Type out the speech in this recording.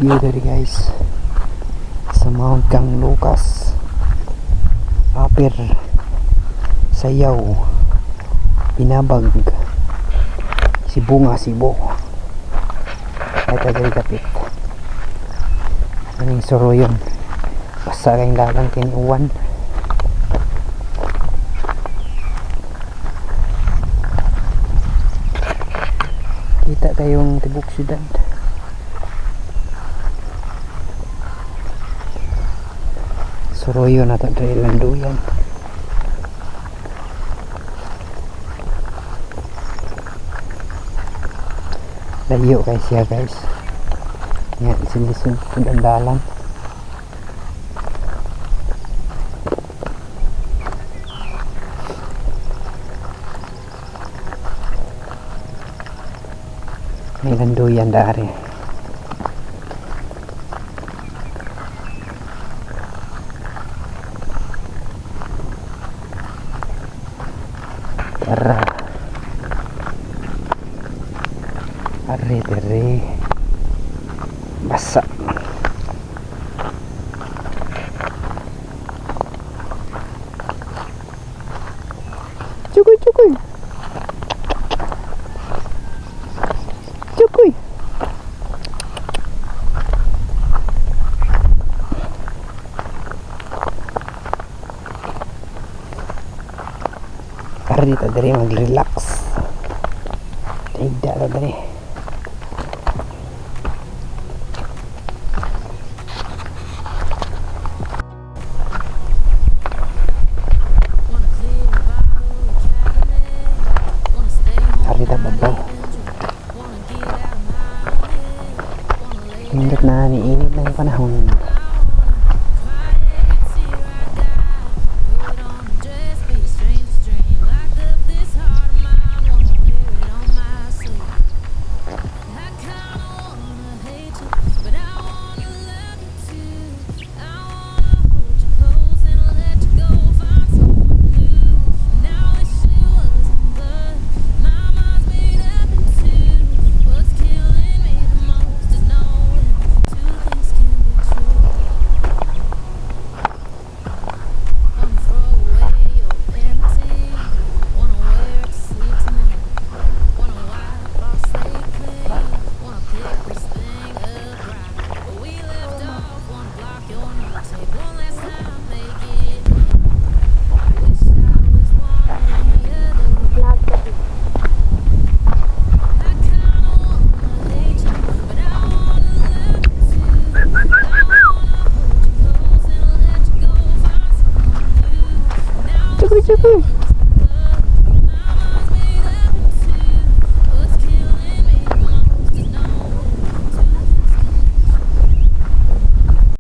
view dari guys sa Mount Kang Lucas, Apir, Sayaw, Pinabag, Sibonga, Cebu. Ito dari kapit aning soroyon basta kayong lalang tiniuwan. Kita kayong tibok syudad. Soroyo na ito dahil landuyan. Layo kayo siya guys. Yan, sinisunod ang dalan. May landuyan dari. Tara. Ari basa. Cukuy. Para dito dari mag-relax. Tidak na dari. Hari dah babaw. Hindot na niinit na yung panahon.